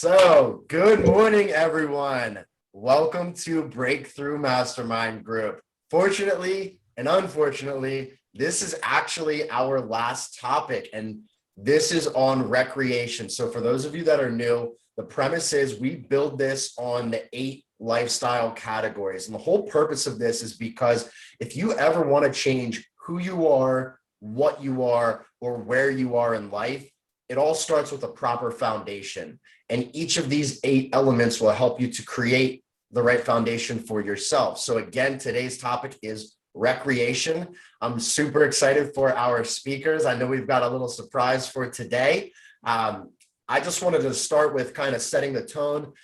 So, good morning, everyone. Welcome to Breakthrough Mastermind Group. Fortunately and unfortunately, this is actually our last topic, and this is on recreation. So, for those of you that are new, the premise is we build this on the 8 lifestyle categories. And the whole purpose of this is because if you ever want to change who you are, what you are, or where you are in life, it all starts with a proper foundation. And each of these 8 elements will help you to create the right foundation for yourself. So again, today's topic is recreation. I'm super excited for our speakers. I know we've got a little surprise for today. I just wanted to start with kind of setting the tone.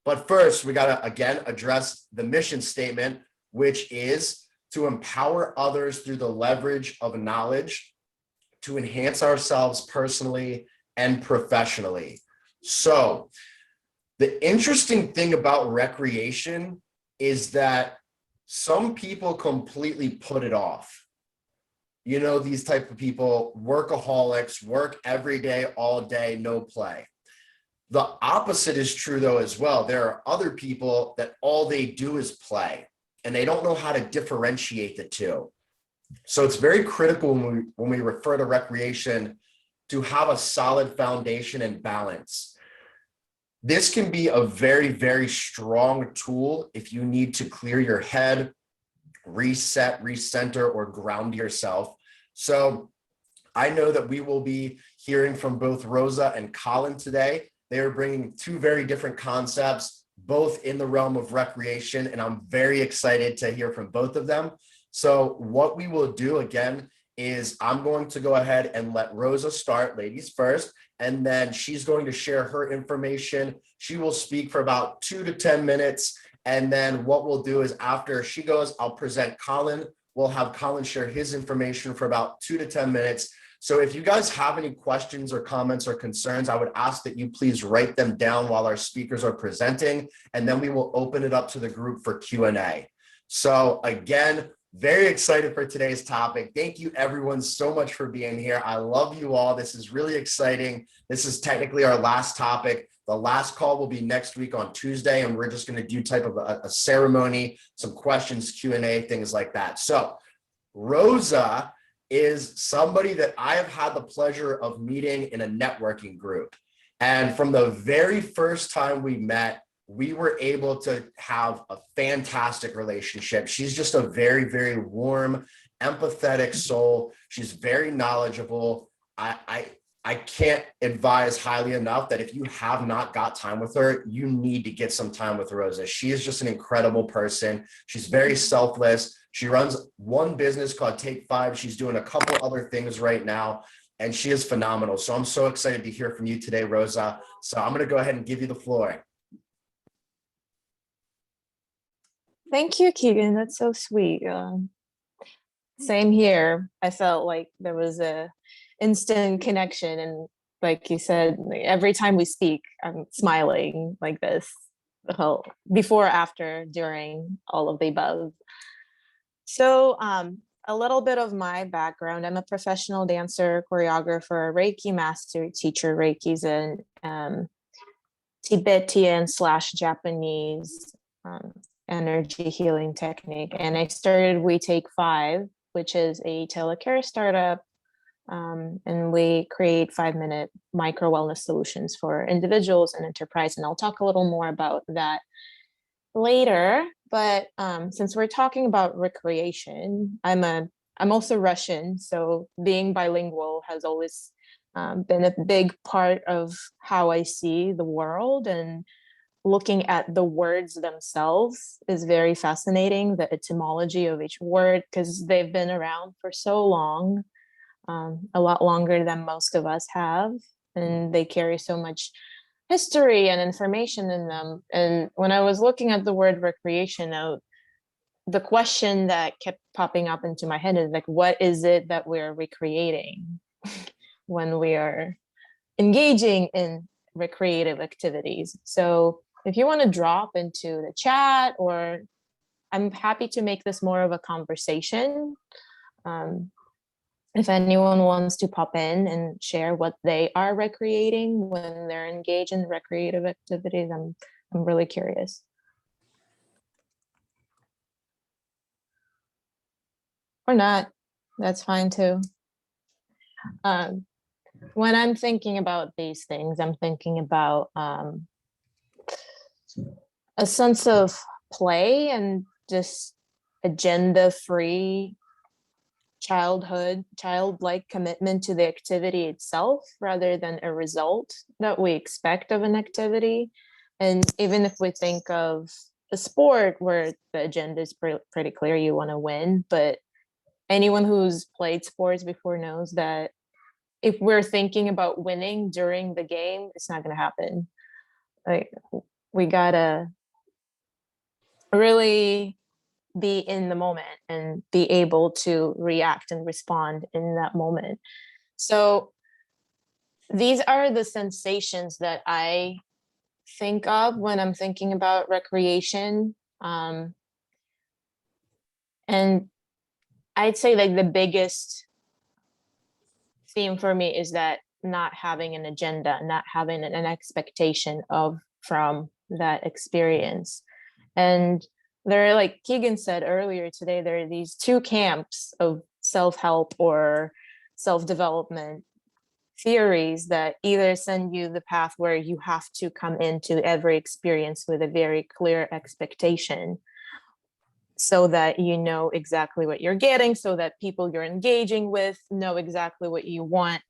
But first, we got to, again, address the mission statement, which is to empower others through the leverage of knowledge, to enhance ourselves personally and professionally. So the interesting thing about recreation is that some people completely put it off. You know, these type of people, workaholics, work every day, all day, no play. The opposite is true though as well. There are other people that all they do is play and they don't know how to differentiate the two. So it's very critical when we refer to recreation to have a solid foundation and balance. This can be a very, very strong tool if you need to clear your head, reset, recenter, or ground yourself. So I know that we will be hearing from both Rosa and Colin today. They are bringing 2 very different concepts, both in the realm of recreation, and I'm very excited to hear from both of them. So what we will do again is I'm going to go ahead and let Rosa start, ladies first, and then she's going to share her information. She will speak for about 2 to 10 minutes. And then what we'll do is after she goes, I'll present Colin. We'll have Colin share his information for about 2 to 10 minutes. So if you guys have any questions or comments or concerns, I would ask that you please write them down while our speakers are presenting, and then we will open it up to the group for Q&A. So again, very excited for today's topic. Thank you everyone so much for being here. I love you all. This is really exciting. This is technically our last topic. The last call will be next week on Tuesday, and we're just going to do type of a ceremony, some questions, Q&A, things like that. So Rosa is somebody that I have had the pleasure of meeting in a networking group. And from the very first time we met, we were able to have a fantastic relationship. She's just a very, very warm, empathetic soul. She's very knowledgeable. I can't advise highly enough that if you have not got time with her, you need to get some time with Rosa. She is just an incredible person. She's very selfless. She runs one business called Take 5. She's doing a couple other things right now, and she is phenomenal. So I'm so excited to hear from you today, Rosa. So I'm going to go ahead and give you the floor. Thank you, Keegan. That's so sweet. Same here. I felt like there was a instant connection, and like you said, every time we speak, I'm smiling like this. Before, after, during, all of the above. So a little bit of my background. I'm a professional dancer, choreographer, Reiki master, teacher. Reiki's in Tibetan/Japanese energy healing technique. And I started We Take 5, which is a telecare startup. And we create 5-minute micro wellness solutions for individuals and enterprise. And I'll talk a little more about that later. But since we're talking about recreation, I'm also Russian. So being bilingual has always been a big part of how I see the world, and looking at the words themselves is very fascinating, the etymology of each word, because they've been around for so long, a lot longer than most of us have, and they carry so much history and information in them. And when I was looking at the word recreation, the question that kept popping up into my head is like, what is it that we're recreating when we are engaging in recreative activities? So if you want to drop into the chat, or I'm happy to make this more of a conversation. if anyone wants to pop in and share what they are recreating when they're engaged in recreative activities, I'm really curious. Or not, that's fine too. Um, when I'm thinking about these things, I'm thinking about a sense of play and just agenda-free childlike commitment to the activity itself rather than a result that we expect of an activity. And even if we think of a sport where the agenda is pretty clear, you want to win, but anyone who's played sports before knows that if we're thinking about winning during the game, it's not going to happen. Like, we gotta really be in the moment and be able to react and respond in that moment. So these are the sensations that I think of when I'm thinking about recreation. And I'd say like the biggest theme for me is that not having an agenda, not having an expectation of from that experience. And there are, like Keegan said earlier today, there are these two camps of self-help or self-development theories that either send you the path where you have to come into every experience with a very clear expectation so that you know exactly what you're getting, so that people you're engaging with know exactly what you want.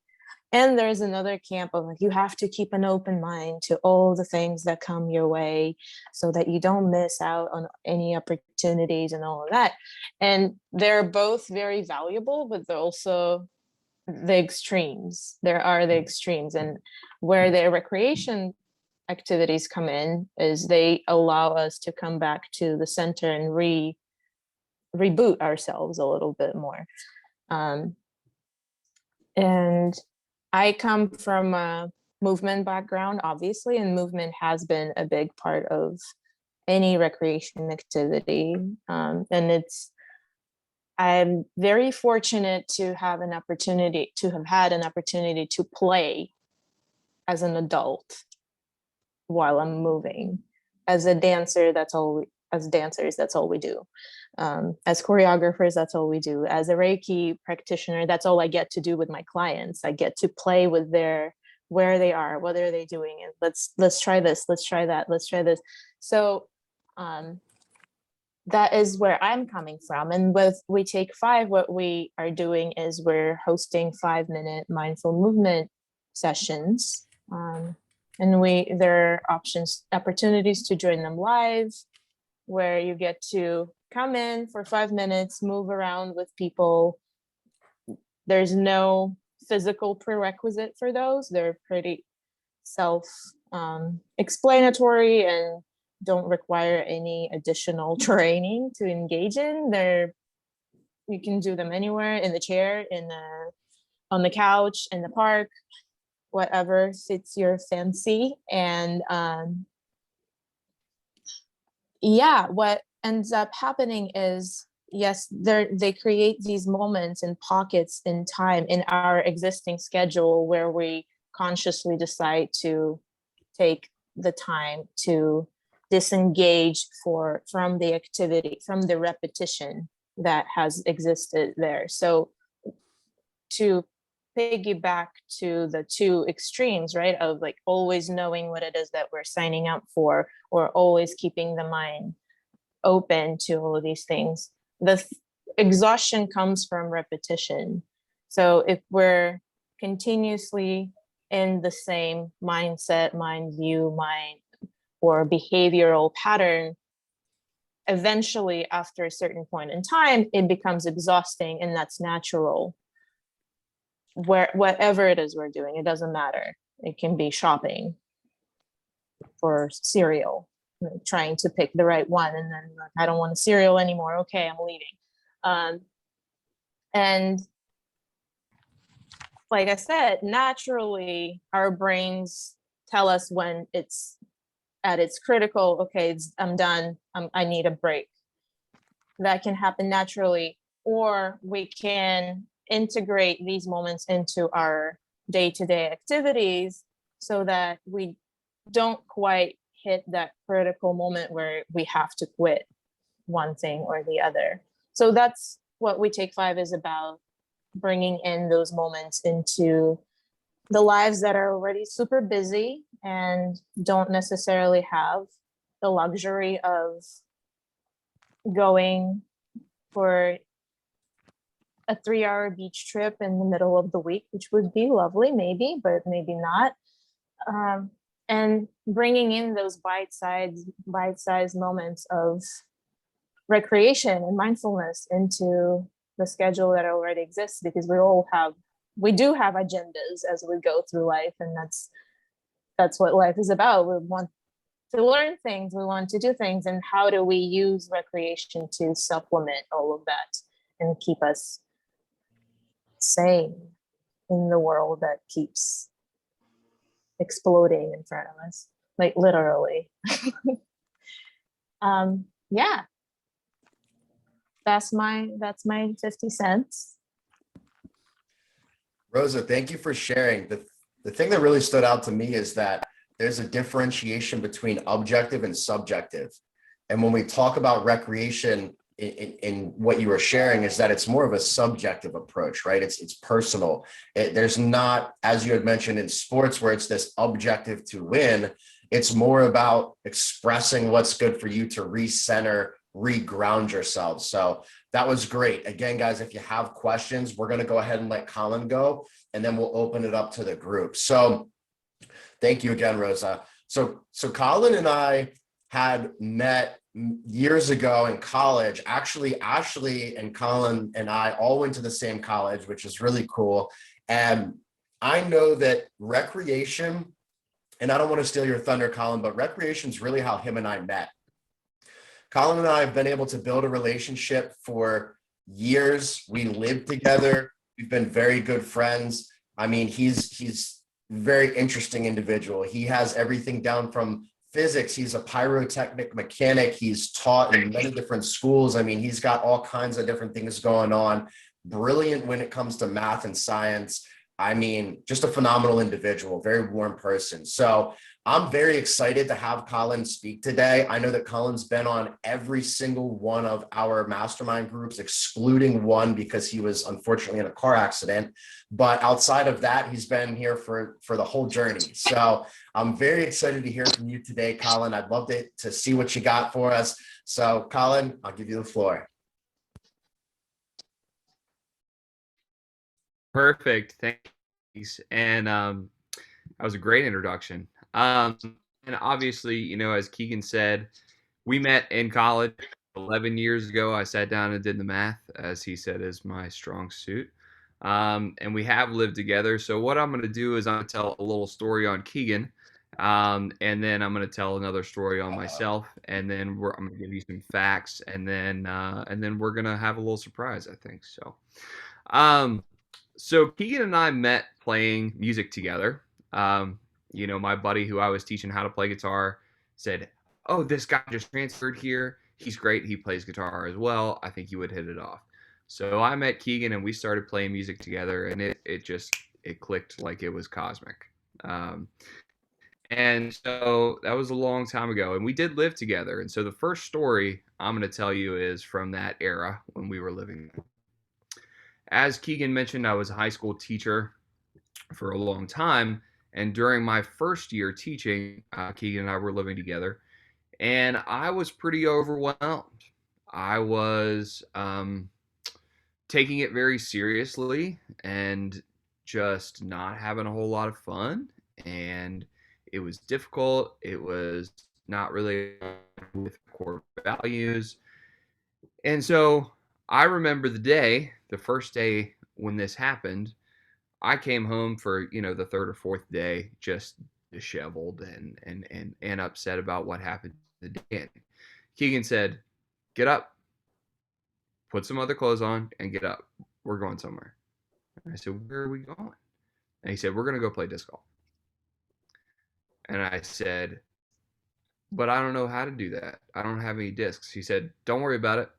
And there's another camp of like, you have to keep an open mind to all the things that come your way so that you don't miss out on any opportunities and all of that. And they're both very valuable, but they're also the extremes. There are the extremes. And where the recreation activities come in is they allow us to come back to the center and reboot ourselves a little bit more. And I come from a movement background, obviously, and movement has been a big part of any recreation activity. I'm very fortunate to have had an opportunity to play as an adult while I'm moving. As a dancer, as dancers, that's all we do. As choreographers, that's all we do. As a Reiki practitioner, that's all I get to do with my clients. I get to play with where they are, what are they doing, and let's try this, let's try that, let's try this. So that is where I'm coming from. And with We Take Five, what we are doing is we're hosting 5-minute mindful movement sessions. And there are opportunities to join them live, where you get to come in for 5 minutes, move around with people. There's no physical prerequisite for those. They're pretty self-explanatory and don't require any additional training to engage in. You can do them anywhere, in the chair, on the couch, in the park, whatever fits your fancy. And what ends up happening is, yes, they create these moments and pockets in time in our existing schedule where we consciously decide to take the time to disengage from the activity, from the repetition that has existed there. So to piggyback to the two extremes, right, of like always knowing what it is that we're signing up for, or always keeping the mind open to all of these things, exhaustion comes from repetition. So if we're continuously in the same mindset, mind view, or behavioral pattern, eventually after a certain point in time, it becomes exhausting, and that's natural. Whatever it is we're doing, it doesn't matter. It can be shopping for cereal, trying to pick the right one, and then I don't want a cereal anymore. Okay, I'm leaving. And like I said, naturally, our brains tell us when it's at its critical. Okay, I'm done. I need a break. That can happen naturally, or we can integrate these moments into our day-to-day activities so that we don't quite hit that critical moment where we have to quit one thing or the other. So that's what We Take Five is about, bringing in those moments into the lives that are already super busy and don't necessarily have the luxury of going for a 3-hour beach trip in the middle of the week, which would be lovely, maybe, but maybe not. And bringing in those bite-sized moments of recreation and mindfulness into the schedule that already exists, because we do have agendas as we go through life, and that's what life is about. We want to learn things, we want to do things, and how do we use recreation to supplement all of that and keep us sane in the world that keeps exploding in front of us, like literally. Yeah, that's my 50 cents. Rosa, thank you for sharing. The thing that really stood out to me is that there's a differentiation between objective and subjective. And when we talk about recreation in what you were sharing, is that it's more of a subjective approach, right? It's personal. There's not, as you had mentioned in sports, where it's this objective to win. It's more about expressing what's good for you to recenter, reground yourself. So that was great. Again, guys, if you have questions, we're going to go ahead and let Colin go, and then we'll open it up to the group. So thank you again, Rosa. So Colin and I had met years ago in college. Actually, Ashley and Colin and I all went to the same college, which is really cool. And I know that recreation, and I don't want to steal your thunder, Colin, but recreation is really how him and I met. Colin and I have been able to build a relationship for years. We live together. We've been very good friends. I mean, he's a very interesting individual. He has everything down from physics. He's a pyrotechnic mechanic. He's taught in many different schools. I mean, he's got all kinds of different things going on. Brilliant when it comes to math and science. I mean, just a phenomenal individual, very warm person. So I'm very excited to have Colin speak today. I know that Colin's been on every single one of our mastermind groups, excluding one because he was unfortunately in a car accident. But outside of that, he's been here for the whole journey. So I'm very excited to hear from you today, Colin. I'd love to see what you got for us. So Colin, I'll give you the floor. Perfect. Thanks. And that was a great introduction. And obviously, as Keegan said, we met in college 11 years ago. I sat down and did the math, as he said, is my strong suit. And we have lived together. So what I'm going to do is I'm going to tell a little story on Keegan. And then I'm going to tell another story on myself. And then I'm going to give you some facts. And then we're going to have a little surprise, I think. Um, so Keegan and I met playing music together. My buddy who I was teaching how to play guitar said, "Oh, this guy just transferred here. He's great. He plays guitar as well. I think you would hit it off." So I met Keegan and we started playing music together, and it clicked like it was cosmic. Um, and so that was a long time ago, and we did live together. And so the first story I'm going to tell you is from that era when we were living. As Keegan mentioned, I was a high school teacher for a long time. And during my first year teaching, Keegan and I were living together, and I was pretty overwhelmed. I was taking it very seriously and just not having a whole lot of fun. And it was difficult. It was not really with core values. And so I remember the first day when this happened. I came home for the third or fourth day, just disheveled and upset about what happened the day. And Keegan said, "Get up, put some other clothes on, and get up. We're going somewhere." And I said, "Where are we going?" And he said, "We're going to go play disc golf." And I said, "But I don't know how to do that. I don't have any discs." He said, "Don't worry about it."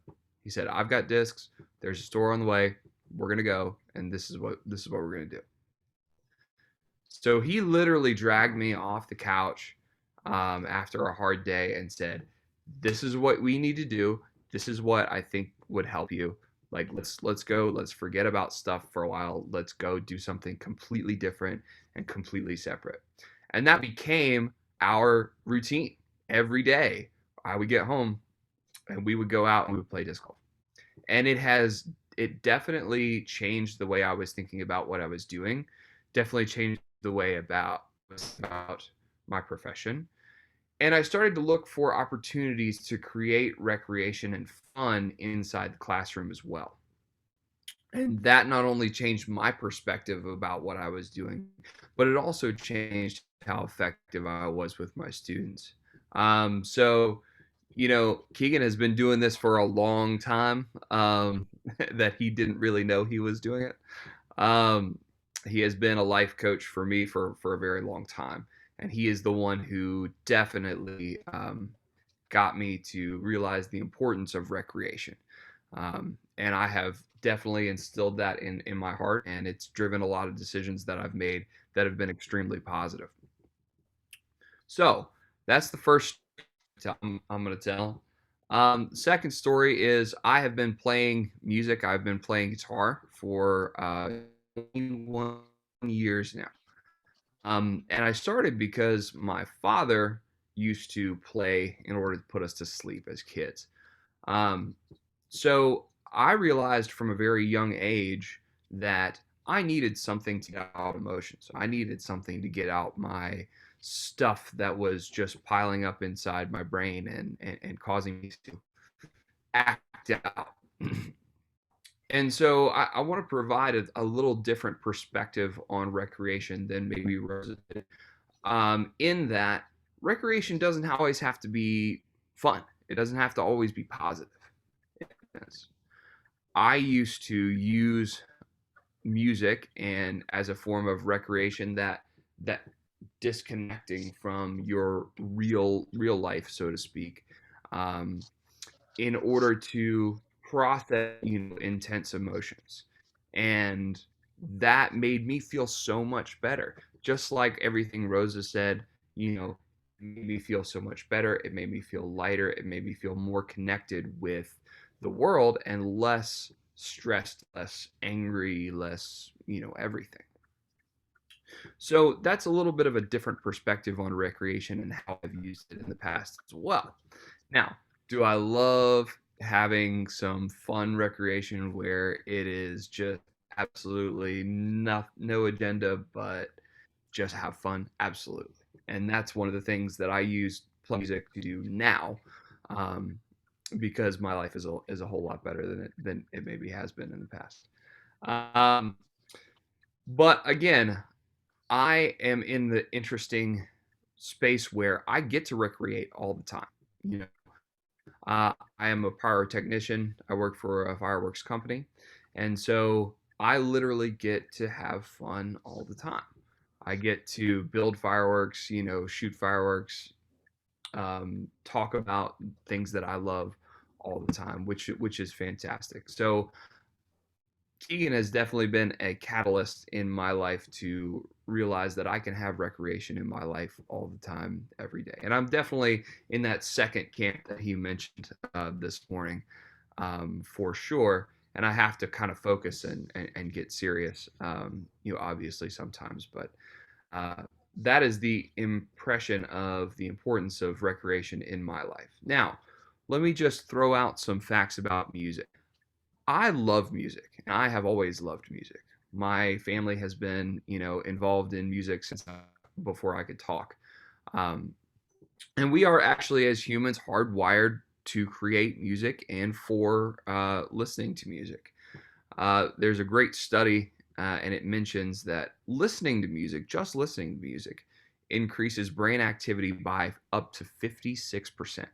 He said, "I've got discs. There's a store on the way. we're gonna go, and this is what we're gonna do. So he literally dragged me off the couch after a hard day and said, "This is what we need to do. This is what I think would help you. Like, let's go. Let's forget about stuff for a while. Let's go do something completely different and completely separate." And that became our routine every day. I would get home and we would go out and we would play disc golf. And it definitely changed the way I was thinking about what I was doing. Definitely changed the way about my profession. And I started to look for opportunities to create recreation and fun inside the classroom as well. And that not only changed my perspective about what I was doing, but it also changed how effective I was with my students. So, Keegan has been doing this for a long time, that he didn't really know he was doing it. Um, he has been a life coach for me for a very long time, and he is the one who definitely got me to realize the importance of recreation. And I have definitely instilled that in my heart, and it's driven a lot of decisions that I've made that have been extremely positive. So that's the first I'm going to tell. Second story is I have been playing music. I've been playing guitar for 21 years now. And I started because my father used to play in order to put us to sleep as kids. Um, so I realized from a very young age that I needed something to get out emotions. I needed something to get out my stuff that was just piling up inside my brain and causing me to act out. And so I want to provide a little different perspective on recreation than maybe Rosa did. In that recreation doesn't always have to be fun. It doesn't have to always be positive. I used to use music and as a form of recreation that disconnecting from your real life, so to speak, um, in order to process intense emotions, and that made me feel so much better. Just like everything Rosa said, it made me feel so much better. It made me feel lighter. It made me feel more connected with the world and less stressed, less angry, less everything. So that's a little bit of a different perspective on recreation and how I've used it in the past as well. Now, do I love having some fun recreation where it is just absolutely no agenda, but just have fun? Absolutely. And that's one of the things that I use play music to do now, um, because my life is a whole lot better than it maybe has been in the past. Um, but again, I am in the interesting space where I get to recreate all the time. You know, I am a pyrotechnician. I work for a fireworks company, and so I literally get to have fun all the time. I get to build fireworks, shoot fireworks, talk about things that I love all the time, which is fantastic. So Keegan has definitely been a catalyst in my life to realize that I can have recreation in my life all the time, every day. And I'm definitely in that second camp that he mentioned this morning, for sure. And I have to kind of focus and get serious, obviously sometimes, but uh, that is the impression of the importance of recreation in my life. Now, let me just throw out some facts about music. I love music, and I have always loved music. My family has been, involved in music since before I could talk. Um, and we are actually, as humans, hardwired to create music and for listening to music. There's a great study, and it mentions that listening to music, just listening to music, increases brain activity by up to 56%.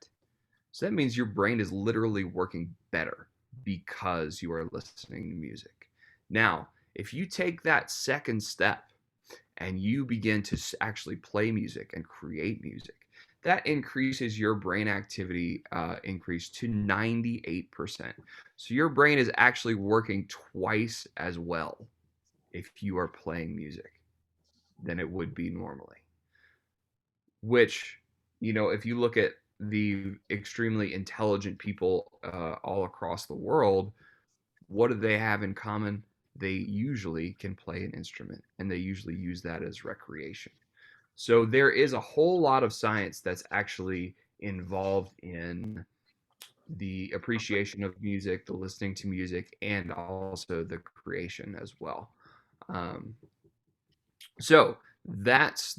So that means your brain is literally working better because you are listening to music. Now, if you take that second step and you begin to actually play music and create music, that increases your brain activity increase to 98%. So your brain is actually working twice as well if you are playing music than it would be normally. Which, if you look at the extremely intelligent people all across the world, what do they have in common? They usually can play an instrument, and they usually use that as recreation. So there is a whole lot of science that's actually involved in the appreciation of music, the listening to music, and also the creation as well. Um, so that's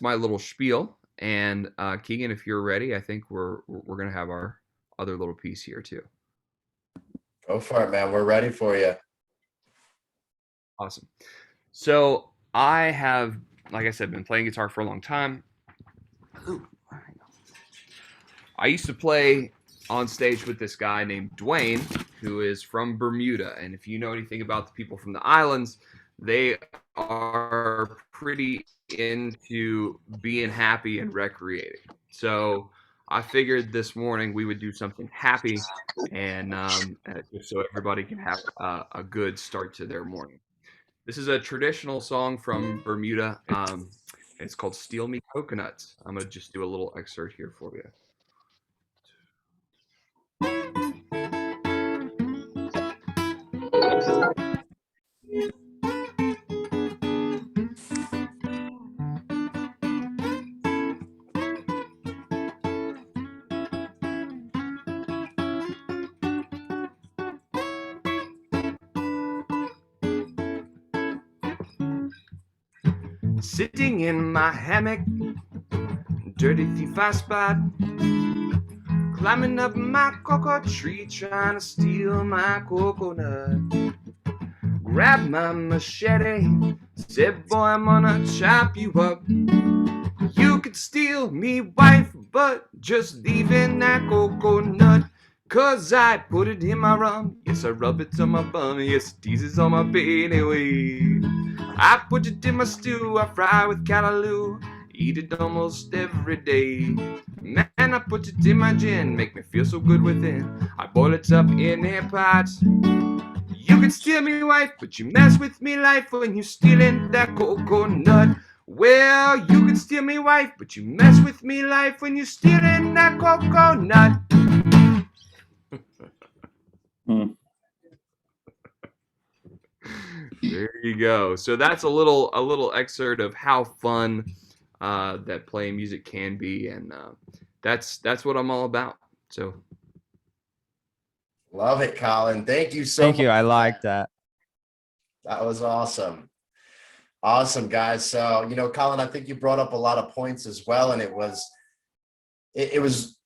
my little spiel. And Keegan, if you're ready, I think we're gonna have our other little piece here too. Go for it, man. We're ready for you. Awesome. So I have, like I said, been playing guitar for a long time. Ooh, I used to play on stage with this guy named Dwayne, who is from Bermuda. And if you know anything about the people from the islands, they are pretty into being happy and recreating. So I figured this morning we would do something happy and just so everybody can have a good start to their morning. This is a traditional song from Bermuda. It's called Steal Me Coconuts. I'm going to just do a little excerpt here for you. Sitting in my hammock, dirty thief I spot, climbing up my cocoa tree, trying to steal my coconut. Grab my machete, said boy I'm gonna chop you up. You could steal me wife, but just leaving that coconut. Cause I put it in my rum, yes I rub it on my bum, yes it teases on my pain away. I put it in my stew, I fry with callaloo, eat it almost every day. Man, I put it in my gin, make me feel so good within. I boil it up in a pot. You can steal me wife, but you mess with me life when you stealing that coconut. Well, you can steal me wife, but you mess with me life when you stealing that coconut. There you go. So that's a little excerpt of how fun that playing music can be, and that's what I'm all about. So Love it, Colin. Thank you so Thank much. you. I like that. That was awesome. Awesome, guys. So, Colin, I think you brought up a lot of points as well, and it was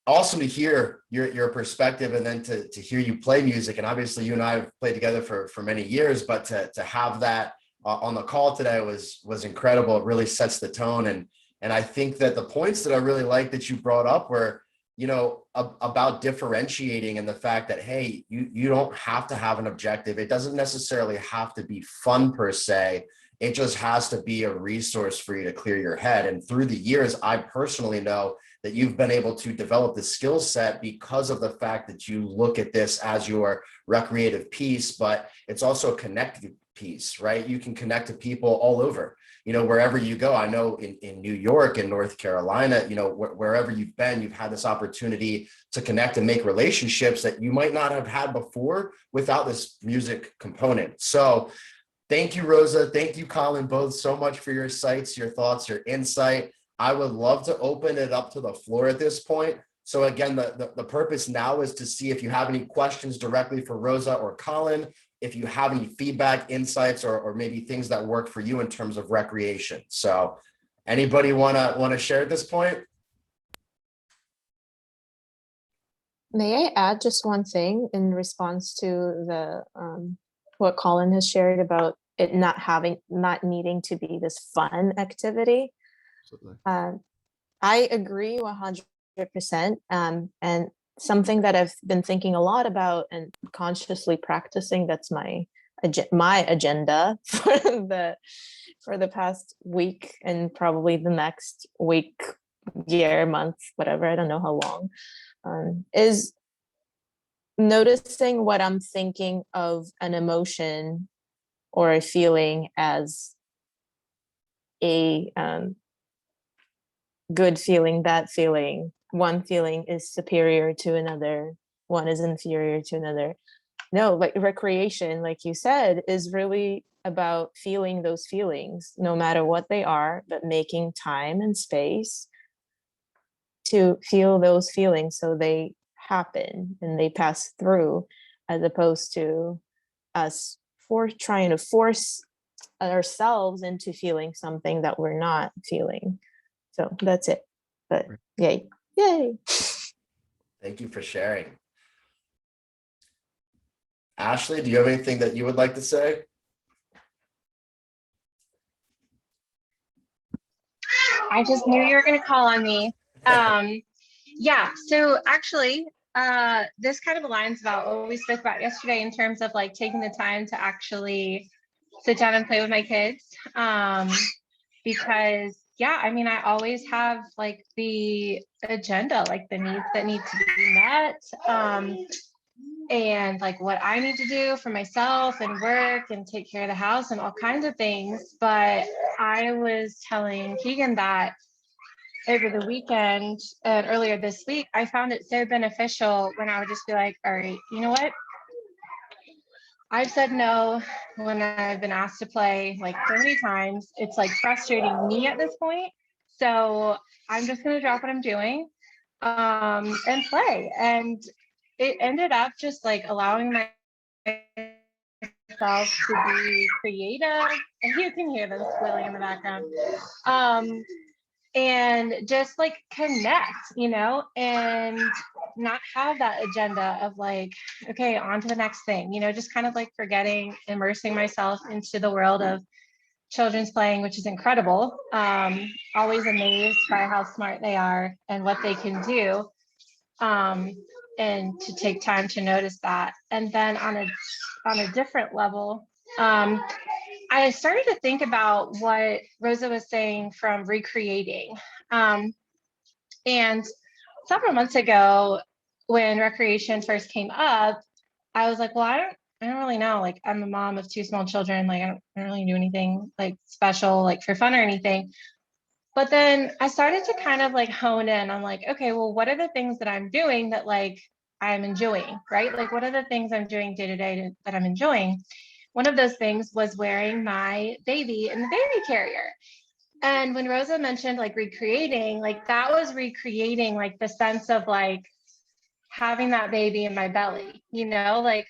awesome to hear your perspective, and then to hear you play music. And obviously, you and I have played together for many years, but to have that on the call today was incredible. It really sets the tone, and I think that the points that I really like that you brought up were, about differentiating, and the fact that, hey, you don't have to have an objective. It doesn't necessarily have to be fun per se. It just has to be a resource for you to clear your head. And through the years, I personally know that you've been able to develop the skill set because of the fact that you look at this as your recreative piece, but it's also a connective piece, right? You can connect to people all over, wherever you go. I know in New York and North Carolina, wherever you've been, you've had this opportunity to connect and make relationships that you might not have had before without this music component. So thank you, Rosa. Thank you, Colin, both so much for your sights, your thoughts, your insight. I would love to open it up to the floor at this point. So again, the purpose now is to see if you have any questions directly for Rosa or Colin, if you have any feedback, insights, or maybe things that work for you in terms of recreation. So anybody want to share at this point? May I add just one thing in response to the what Colin has shared about it not needing to be this fun activity? I agree 100%. And something that I've been thinking a lot about and consciously practicing, that's my agenda for the past week and probably the next week year, month, whatever, I don't know how long, is noticing what I'm thinking of an emotion or a feeling as a good feeling, bad feeling. One feeling is superior to another, one is inferior to another. No, like recreation, like you said, is really about feeling those feelings, no matter what they are, but making time and space to feel those feelings so they happen and they pass through, as opposed to us trying to force ourselves into feeling something that we're not feeling. So that's it. But yay. Thank you for sharing. Ashley, do you have anything that you would like to say? I just knew you were going to call on me. Yeah, so actually, this kind of aligns about what we spoke about yesterday in terms of like taking the time to actually sit down and play with my kids. Because yeah, I mean, I always have like the agenda, like the needs that need to be met. And like what I need to do for myself and work and take care of the house and all kinds of things. But I was telling Keegan that over the weekend and earlier this week, I found it so beneficial when I would just be like, all right, you know what? I've said no when I've been asked to play like so many times. It's like frustrating me at this point. So I'm just going to drop what I'm doing and play. And it ended up just like allowing myself to be creative. And you can hear them squealing in the background. And just like connect, you know, and not have that agenda of like, okay, on to the next thing, you know, just kind of like forgetting, immersing myself into the world of children's playing, which is incredible. Always amazed by how smart they are and what they can do. And to take time to notice that. And then on a different level, I started to think about what Rosa was saying from recreating. And several months ago, when recreation first came up, I was like, well, I don't really know. Like, I'm a mom of two small children. Like, I don't really do anything like special, like for fun or anything. But then I started to kind of like hone in. I'm like, okay, well, what are the things that I'm doing that like I'm enjoying, right? Like, what are the things I'm doing day to day that I'm enjoying? One of those things was wearing my baby in the baby carrier. And when Rosa mentioned like recreating, like that was recreating like the sense of like having that baby in my belly, you know, like,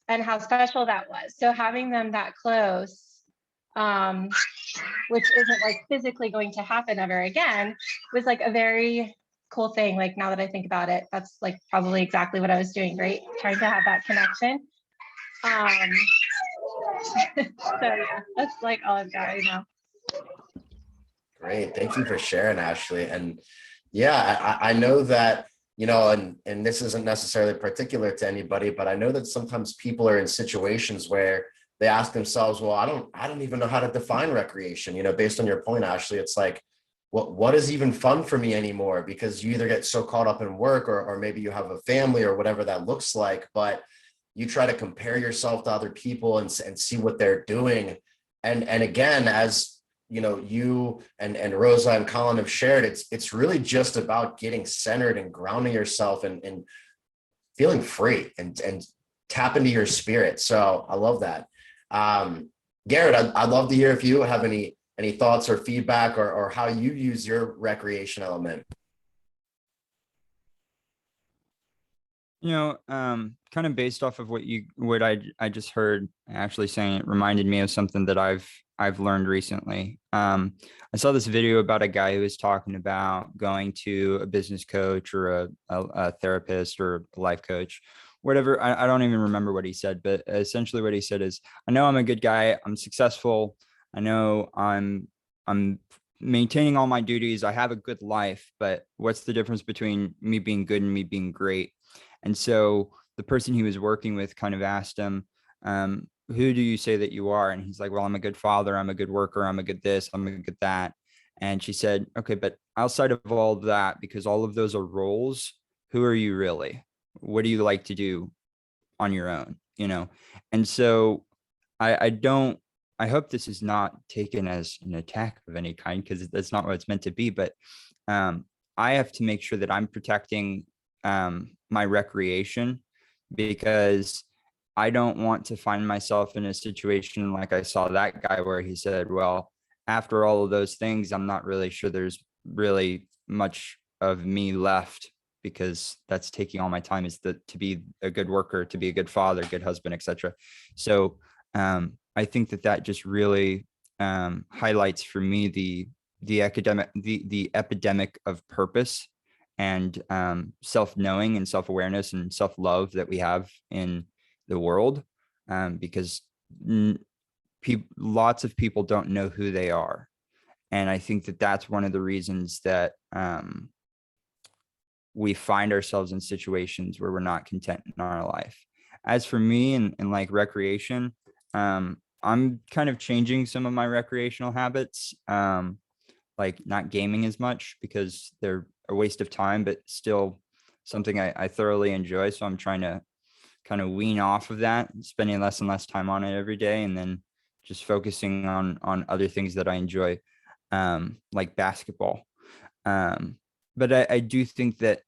and how special that was. So having them that close, which isn't like physically going to happen ever again, was like a very cool thing. Like now that I think about it, that's like probably exactly what I was doing, right? Trying to have that connection. So yeah, that's like all I've got right now. Great. Thank you for sharing, Ashley. And yeah, I know that, you know, and this isn't necessarily particular to anybody, but I know that sometimes people are in situations where they ask themselves, well, I don't even know how to define recreation. You know, based on your point, Ashley, it's like, what is even fun for me anymore? Because you either get so caught up in work or maybe you have a family or whatever that looks like, but you try to compare yourself to other people and see what they're doing. And again, as you know, you and Rosa and Colin have shared, it's really just about getting centered and grounding yourself and feeling free and tap into your spirit. So I love that. Garrett, I'd love to hear if you have any thoughts or feedback or how you use your recreation element. You know, kind of based off of what I just heard actually saying, it reminded me of something that I've learned recently. I saw this video about a guy who was talking about going to a business coach or a therapist or a life coach, whatever. I don't even remember what he said, but essentially what he said is, I know I'm a good guy. I'm successful. I know I'm maintaining all my duties. I have a good life, but what's the difference between me being good and me being great? And so the person he was working with kind of asked him, who do you say that you are? And he's like, well, I'm a good father. I'm a good worker. I'm a good this. I'm a good that. And she said, okay, but outside of all of that, because all of those are roles, who are you really? What do you like to do on your own? You know? And so I don't, I hope this is not taken as an attack of any kind, because that's not what it's meant to be. But I have to make sure that I'm protecting my recreation, because I don't want to find myself in a situation like I saw that guy where he said, well, after all of those things, I'm not really sure there's really much of me left, because that's taking all my time, is to be a good worker, to be a good father, good husband, etc. So I think that just really highlights for me the epidemic of purpose and self-knowing and self-awareness and self-love that we have in the world, because lots of people don't know who they are. And I think that that's one of the reasons that we find ourselves in situations where we're not content in our life. As for me and like recreation, I'm kind of changing some of my recreational habits, like not gaming as much because they're a waste of time, but still something I thoroughly enjoy. So I'm trying to kind of wean off of that, spending less and less time on it every day, and then just focusing on other things that I enjoy, like basketball. But I do think that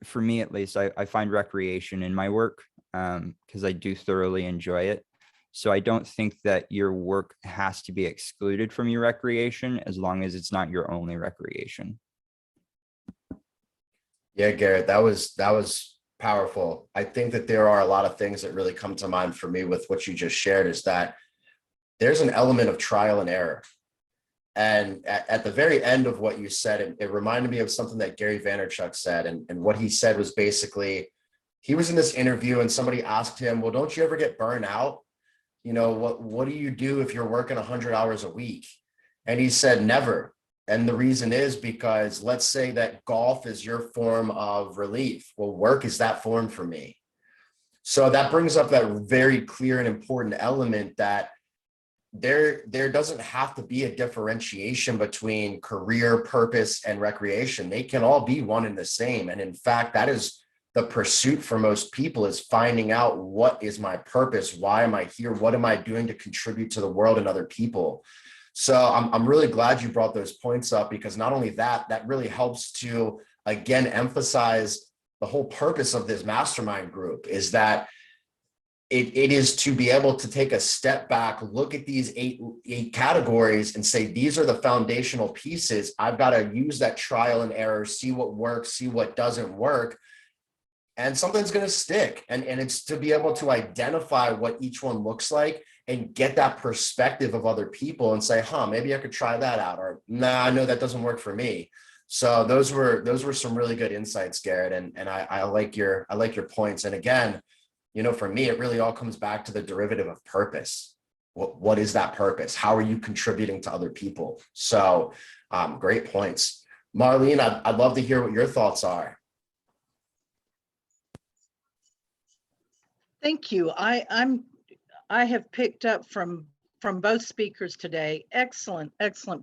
for me, at least, I find recreation in my work, because I do thoroughly enjoy it. So I don't think that your work has to be excluded from your recreation, as long as it's not your only recreation. Yeah, Garrett, that was powerful. I think that there are a lot of things that really come to mind for me with what you just shared, is that there's an element of trial and error. And at the very end of what you said, it reminded me of something that Gary Vaynerchuk said. And what he said was basically, he was in this interview and somebody asked him, well, don't you ever get burned out? You know, what do you do if you're working 100 hours a week? And he said, never. And the reason is because let's say that golf is your form of relief. Well, work is that form for me. So that brings up that very clear and important element that there doesn't have to be a differentiation between career, purpose, and recreation. They can all be one and the same. And in fact, that is the pursuit for most people, is finding out, what is my purpose? Why am I here? What am I doing to contribute to the world and other people? So I'm really glad you brought those points up, because not only that really helps to, again, emphasize the whole purpose of this mastermind group, is that it is to be able to take a step back, look at these eight categories and say, these are the foundational pieces. I've got to use that trial and error, see what works, see what doesn't work, and something's going to stick. And it's to be able to identify what each one looks like and get that perspective of other people and say, maybe I could try that out, or nah, I know that doesn't work for me. So those were some really good insights, Garrett. And I like your points. And again, you know, for me, it really all comes back to the derivative of purpose. What is that purpose? How are you contributing to other people? So great points. Marlene, I'd love to hear what your thoughts are. Thank you. I have picked up from both speakers today. Excellent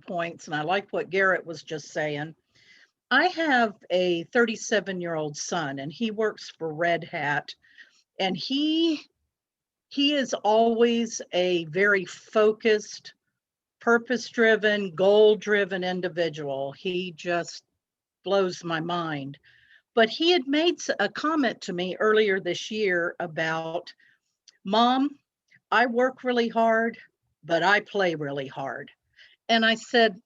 points. And I like what Garrett was just saying. I have a 37-year-old son, and he works for Red Hat. And he is always a very focused, purpose-driven, goal-driven individual. He just blows my mind. But he had made a comment to me earlier this year about, Mom, I work really hard, but I play really hard. And I said,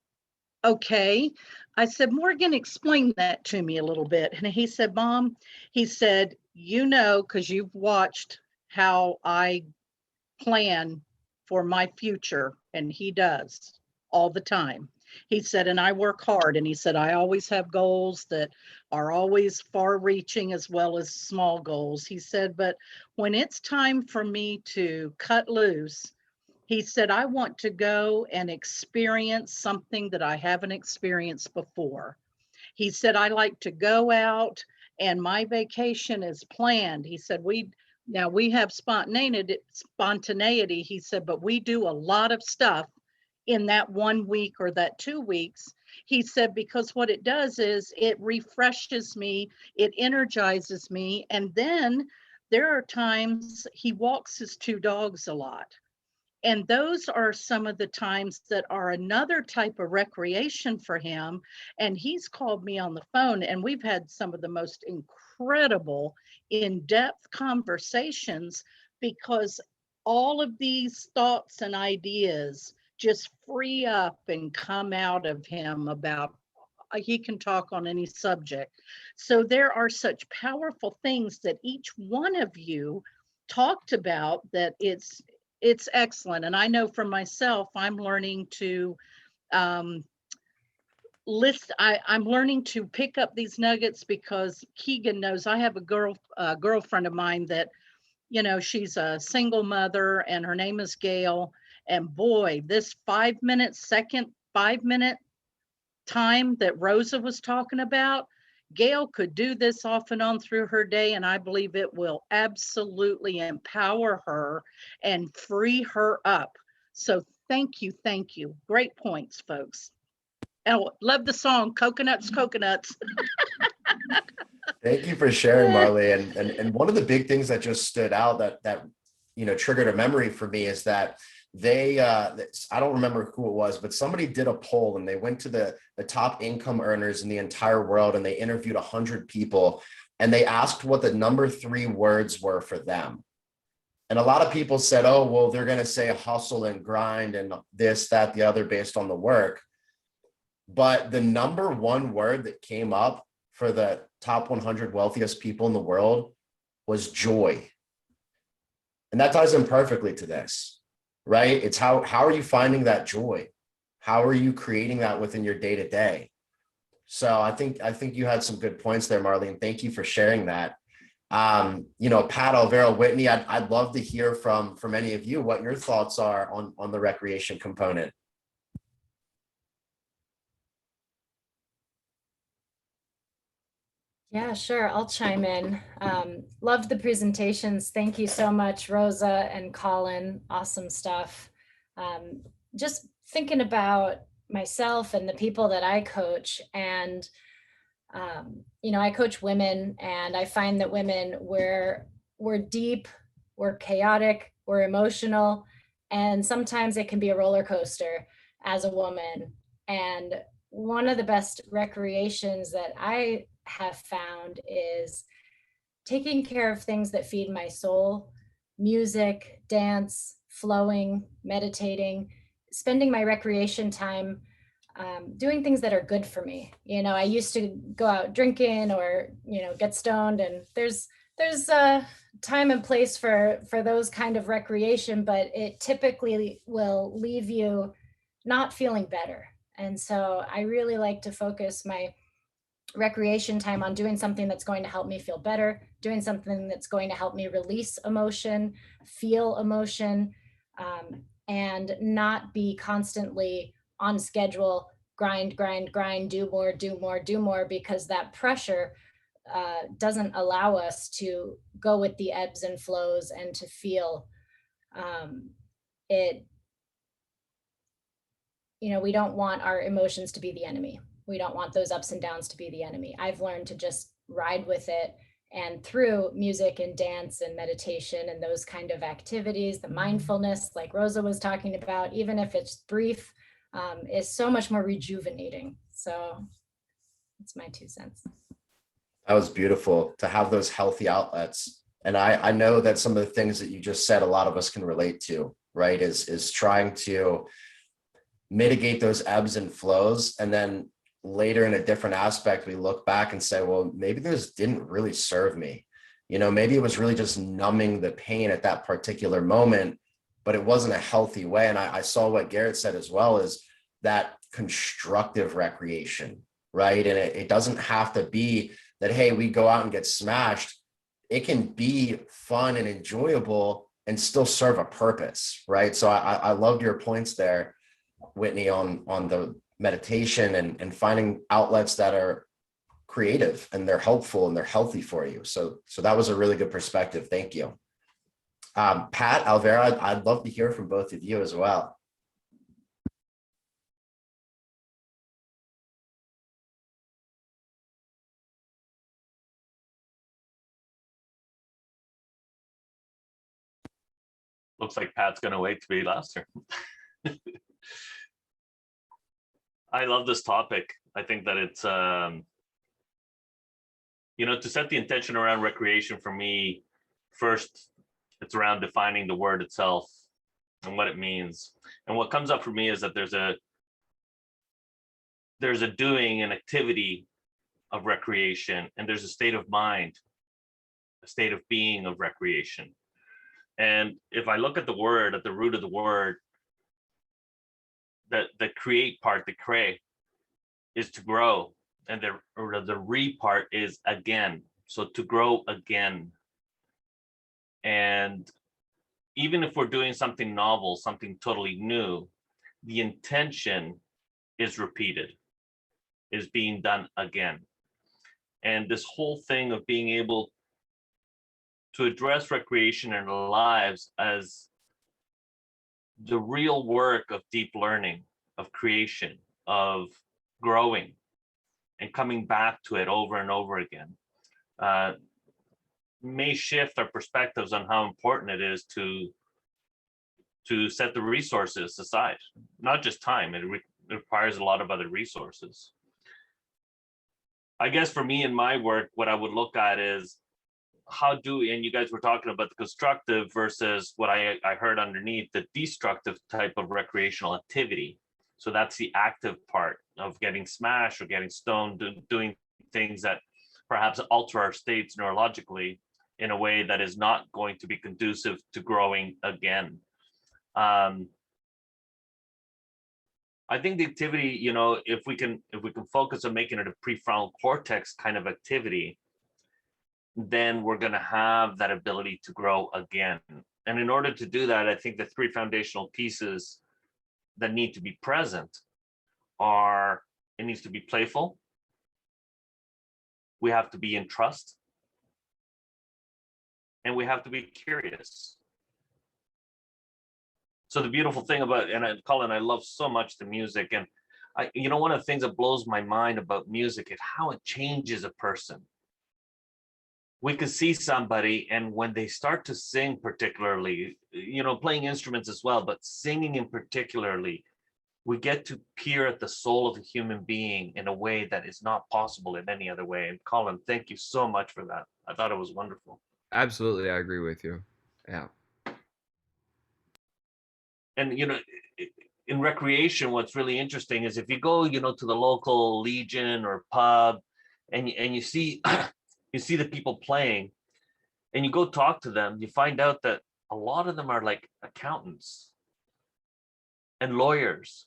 okay. I said, Morgan, explain that to me a little bit. And he said, Mom, he said, you know, because you've watched how I plan for my future, and he does all the time. He said, and I work hard. And he said, I always have goals that are always far reaching as well as small goals. He said, but when it's time for me to cut loose, he said, I want to go and experience something that I haven't experienced before. He said, I like to go out, and my vacation is planned. He said, we have spontaneity. He said, but we do a lot of stuff in that 1 week or that 2 weeks. He said, because what it does is it refreshes me, it energizes me. And then there are times he walks his 2 dogs a lot. And those are some of the times that are another type of recreation for him. And he's called me on the phone, and we've had some of the most incredible in-depth conversations, because all of these thoughts and ideas just free up and come out of him about, he can talk on any subject. So there are such powerful things that each one of you talked about, that it's excellent. And I know for myself, I'm learning to I'm learning to pick up these nuggets, because Keegan knows I have a girlfriend of mine that, you know, she's a single mother and her name is Gail. And boy, this 5-minute time that Rosa was talking about, Gail could do this off and on through her day, and I believe it will absolutely empower her and free her up. So thank you, thank you. Great points, folks. And love the song, Coconuts, Coconuts. Thank you for sharing, Marley. And one of the big things that just stood out that triggered a memory for me is that they I don't remember who it was, but somebody did a poll, and they went to the top income earners in the entire world, and they interviewed 100 people, and they asked what the number 3 words were for them. And a lot of people said, oh, well, they're going to say hustle and grind and this, that, the other, based on the work. But the number 1 word that came up for the top 100 wealthiest people in the world was joy. And that ties in perfectly to this, right? It's how are you finding that joy? How are you creating that within your day to day? So I think you had some good points there, Marlene. Thank you for sharing that. Pat, Alvaro, Whitney, I'd love to hear from any of you what your thoughts are on the recreation component. Yeah, sure. I'll chime in. Loved the presentations. Thank you so much, Rosa and Colin. Awesome stuff. Just thinking about myself and the people that I coach, and I coach women, and I find that women, we're deep, we're chaotic, we're emotional, and sometimes it can be a roller coaster as a woman. And one of the best recreations that I have found is taking care of things that feed my soul: music, dance, flowing, meditating, spending my recreation time doing things that are good for me. I used to go out drinking or, get stoned, and there's a time and place for those kind of recreation, but it typically will leave you not feeling better. And so I really like to focus my recreation time on doing something that's going to help me feel better, doing something that's going to help me release emotion, feel emotion, and not be constantly on schedule, grind, do more, because that pressure doesn't allow us to go with the ebbs and flows and to feel it. We don't want our emotions to be the enemy. We don't want those ups and downs to be the enemy. I've learned to just ride with it, and through music and dance and meditation and those kind of activities, the mindfulness, like Rosa was talking about, even if it's brief, is so much more rejuvenating. So that's my 2 cents. That was beautiful to have those healthy outlets. And I know that some of the things that you just said, a lot of us can relate to, right? Is trying to mitigate those ebbs and flows. And then later in a different aspect, we look back and say, well, maybe this didn't really serve me. Maybe it was really just numbing the pain at that particular moment, but it wasn't a healthy way. And I saw what Garrett said as well, is that constructive recreation, right? And it doesn't have to be that, hey, we go out and get smashed. It can be fun and enjoyable and still serve a purpose, right? So I loved your points there, Whitney, on the meditation and finding outlets that are creative and they're helpful and they're healthy for you. So that was a really good perspective. Thank you. Pat, Alvaro, I'd love to hear from both of you as well. Looks like Pat's going to wait to be last here. I love this topic. I think that it's, you know, to set the intention around recreation for me, first, it's around defining the word itself and what it means. And what comes up for me is that there's a doing, an activity of recreation, and there's a state of mind, a state of being of recreation. And if I look at the word, at the root of the word, the create part, the cre, is to grow, and the re part is again. So to grow again. And even if we're doing something novel, something totally new, the intention is repeated, is being done again. And this whole thing of being able to address recreation in our lives as the real work of deep learning, of creation, of growing, and coming back to it over and over again, may shift our perspectives on how important it is to set the resources aside. Not just time, it requires a lot of other resources. I guess for me in my work, what I would look at is and you guys were talking about the constructive versus what I heard underneath, the destructive type of recreational activity. So that's the active part of getting smashed or getting stoned, doing things that perhaps alter our states neurologically in a way that is not going to be conducive to growing again. I think the activity, you know, if we can focus on making it a prefrontal cortex kind of activity, then we're going to have that ability to grow again. And in order to do that, I think the three foundational pieces that need to be present are, it needs to be playful, we have to be in trust, and we have to be curious. So the beautiful thing about, Colin, I love so much the music, and you know, one of the things that blows my mind about music is how it changes a person. We could see somebody, and when they start to sing particularly, you know, playing instruments as well, but singing in particularly, we get to peer at the soul of a human being in a way that is not possible in any other way. And Colin, thank you so much for that. I thought it was wonderful. Absolutely, I agree with you. Yeah. And, you know, in recreation, what's really interesting is if you go, you know, to the local Legion or pub, and you see you see the people playing, and you go talk to them, you find out that a lot of them are like accountants and lawyers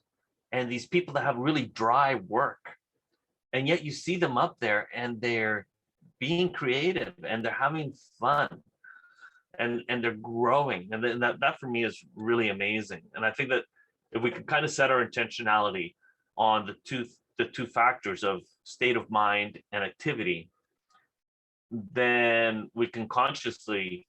and these people that have really dry work. And yet you see them up there and they're being creative and they're having fun and they're growing. And that for me is really amazing. And I think that if we can kind of set our intentionality on the two factors of state of mind and activity, then we can consciously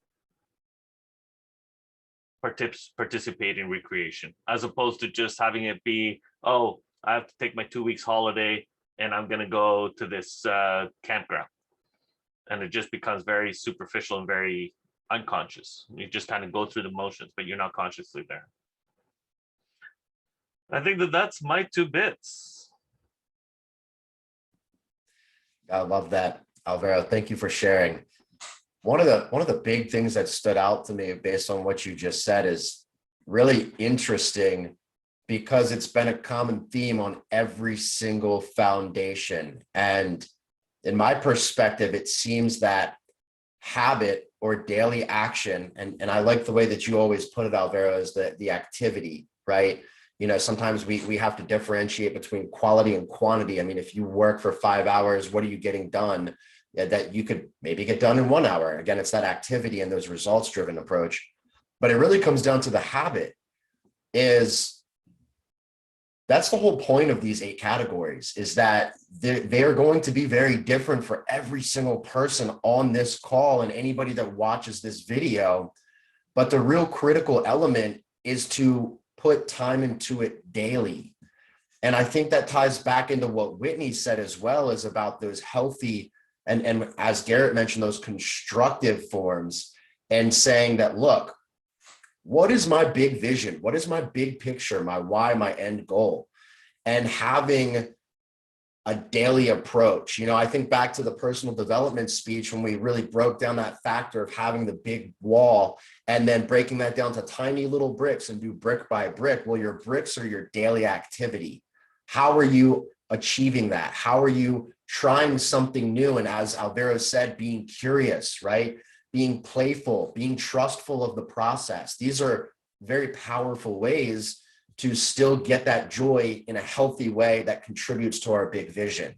participate in recreation, as opposed to just having it be, oh, I have to take my 2 weeks holiday and I'm going to go to this campground. And it just becomes very superficial and very unconscious. You just kind of go through the motions, but you're not consciously there. I think that's my 2 bits. I love that, Alvaro. Thank you for sharing. One of the big things that stood out to me based on what you just said is really interesting, because it's been a common theme on every single foundation. And in my perspective, it seems that habit or daily action, and I like the way that you always put it, Alvaro, is the activity, right? You know, sometimes we have to differentiate between quality and quantity. I mean, if you work for 5 hours, what are you getting done that you could maybe get done in 1 hour? Again, it's that activity and those results driven approach. But it really comes down to the habit. That's the whole point of these 8 categories, is that they are going to be very different for every single person on this call and anybody that watches this video. But the real critical element is to put time into it daily. And I think that ties back into what Whitney said as well, is about those healthy, and as Garrett mentioned, those constructive forms, and saying that, look, what is my big vision? What is my big picture, my why, my end goal? And having a daily approach. You know, I think back to the personal development speech when we really broke down that factor of having the big wall and then breaking that down to tiny little bricks and do brick by brick. Well, your bricks are your daily activity. How are you achieving that? How are you trying something new? And as Alvaro said, being curious, right? Being playful, being trustful of the process. These are very powerful ways to still get that joy in a healthy way that contributes to our big vision.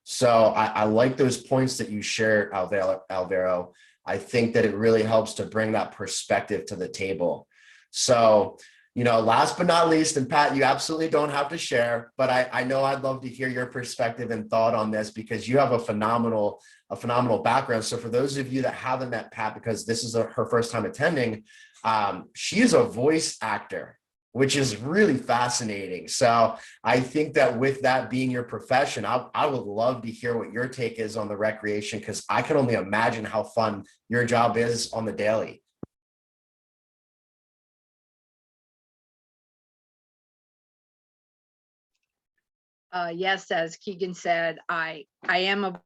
So I like those points that you shared, Alvaro. I think that it really helps to bring that perspective to the table. So, you know, last but not least, and Pat, you absolutely don't have to share, but I know I'd love to hear your perspective and thought on this because you have a phenomenal background. So for those of you that haven't met Pat, because this is her first time attending, she is a voice actor, which is really fascinating. So I think that with that being your profession, I would love to hear what your take is on the recreation, because I can only imagine how fun your job is on the daily. Yes, as Keegan said, I am a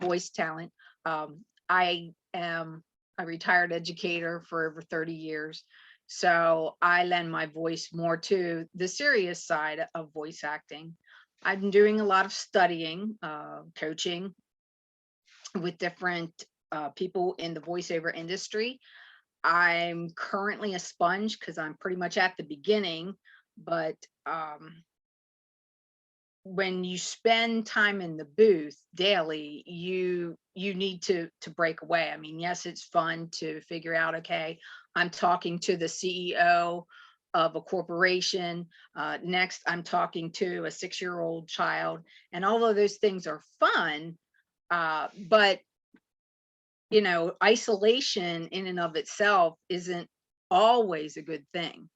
voice talent. I am a retired educator for over 30 years. So I lend my voice more to the serious side of voice acting. I'm doing a lot of studying, coaching with different people in the voiceover industry. I'm currently a sponge because I'm pretty much at the beginning, but when you spend time in the booth daily, you need to break away. I mean, yes, it's fun to figure out, okay, I'm talking to the CEO of a corporation. Next, I'm talking to a 6-year-old child, and all of those things are fun. But you know, isolation in and of itself isn't always a good thing.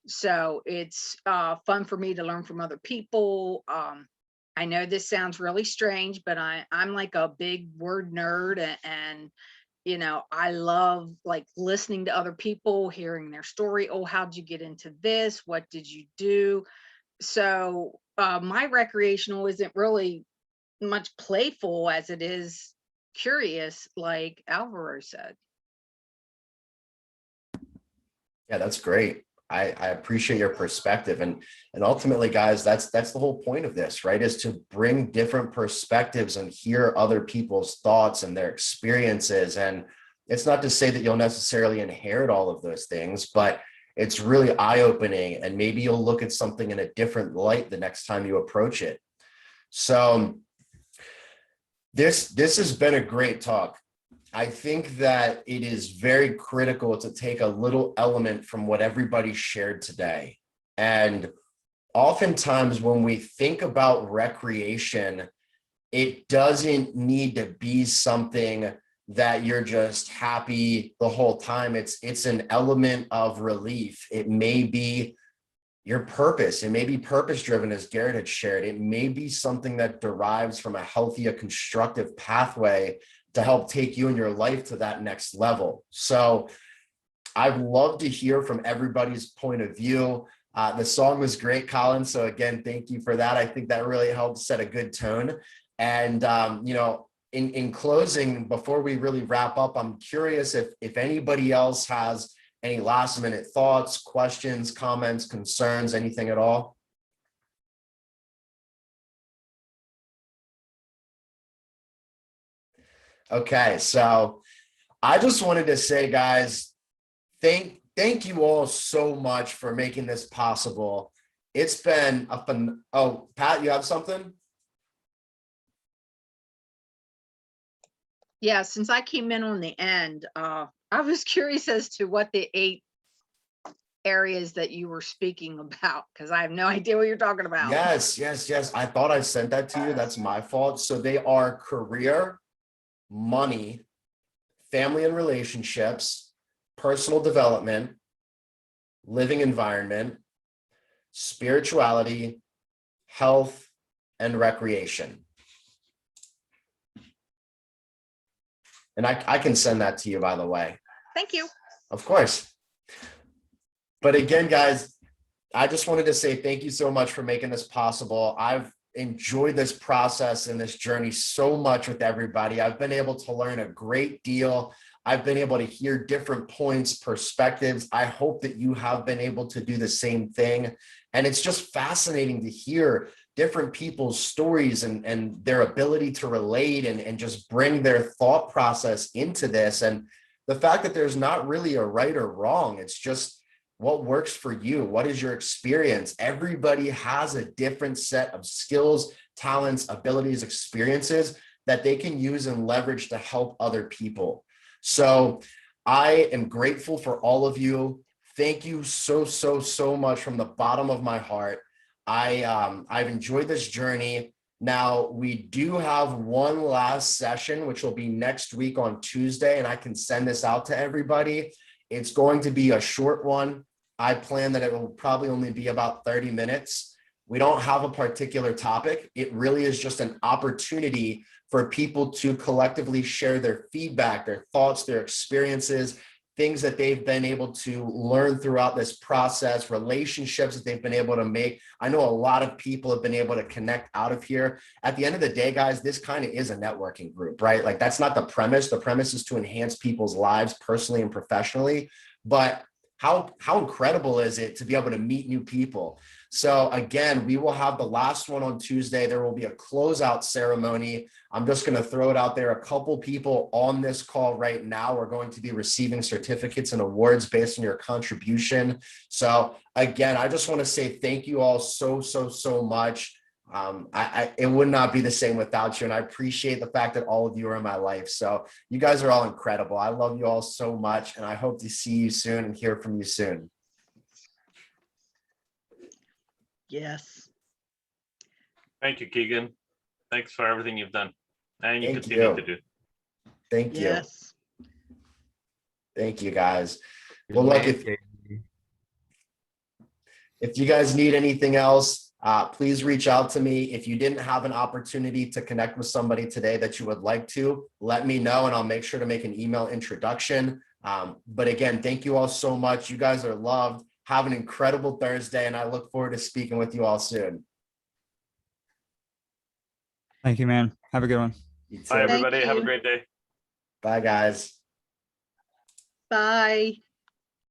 So it's fun for me to learn from other people. I know this sounds really strange, but I'm like a big word nerd, and you know, I love like listening to other people, hearing their story. Oh, how'd you get into this? What did you do? So my recreational isn't really much playful as it is curious, like Alvaro said. Yeah, that's great. I appreciate your perspective, and ultimately, guys, that's the whole point of this, right? Is to bring different perspectives and hear other people's thoughts and their experiences. And it's not to say that you'll necessarily inherit all of those things, but it's really eye-opening, and maybe you'll look at something in a different light the next time you approach it. So this has been a great talk. I think that it is very critical to take a little element from what everybody shared today. And oftentimes when we think about recreation, it doesn't need to be something that you're just happy the whole time. It's an element of relief. It may be your purpose. It may be purpose driven, as Garrett had shared. It may be something that derives from a healthy, a constructive pathway to help take you in your life to that next level. So I'd love to hear from everybody's point of view. The song was great, Colin. So again, thank you for that. I think that really helped set a good tone. And, you know, in closing, before we really wrap up, I'm curious if anybody else has any last minute thoughts, questions, comments, concerns, anything at all. Okay, so I just wanted to say, guys, thank you all so much for making this possible. It's been a fun. Oh, Pat, you have something? Yeah, since I came in on the end, I was curious as to what the 8 areas that you were speaking about, because I have no idea what you're talking about. Yes. I thought I sent that to you. That's my fault. So they are career, money, family and relationships, personal development, living environment, spirituality, health, and recreation. And I can send that to you, by the way. Thank you. Of course. But again, guys, I just wanted to say thank you so much for making this possible. I've enjoyed this process and this journey so much with everybody. I've been able to learn a great deal. I've been able to hear different points, perspectives. I hope that you have been able to do the same thing. And it's just fascinating to hear different people's stories and their ability to relate and just bring their thought process into this. And the fact that there's not really a right or wrong, it's just what works for you. What is your experience? Everybody has a different set of skills, talents, abilities, experiences that they can use and leverage to help other people. So I am grateful for all of you. Thank you so much from the bottom of my heart. I've enjoyed this journey. Now we do have one last session, which will be next week on Tuesday, and I can send this out to everybody. It's going to be a short one. I plan that it will probably only be about 30 minutes. We don't have a particular topic. It really is just an opportunity for people to collectively share their feedback, their thoughts, their experiences, things that they've been able to learn throughout this process, relationships that they've been able to make. I know a lot of people have been able to connect out of here. At the end of the day, guys, this kind of is a networking group, right? Like that's not the premise. The premise is to enhance people's lives personally and professionally. But how incredible is it to be able to meet new people? So again, we will have the last one on Tuesday. There will be a closeout ceremony. I'm just going to throw it out there. A couple people on this call right now are going to be receiving certificates and awards based on your contribution. So again, I just want to say thank you all so much. It would not be the same without you. And I appreciate the fact that all of you are in my life. So you guys are all incredible. I love you all so much. And I hope to see you soon and hear from you soon. Yes. Thank you, Keegan. Thanks for everything you've done and you Thank continue you. to do. Thank you. Yes. Thank you, guys. Good Well, look, man, if Casey. you guys need anything else, please reach out to me. If you didn't have an opportunity to connect with somebody today that you would like to, let me know and I'll make sure to make an email introduction. But again, thank you all so much. You guys are loved. Have an incredible Thursday, and I look forward to speaking with you all soon. Thank you, man. Have a good one. You too. Bye, everybody. Have a you. great day. Bye, guys. Bye.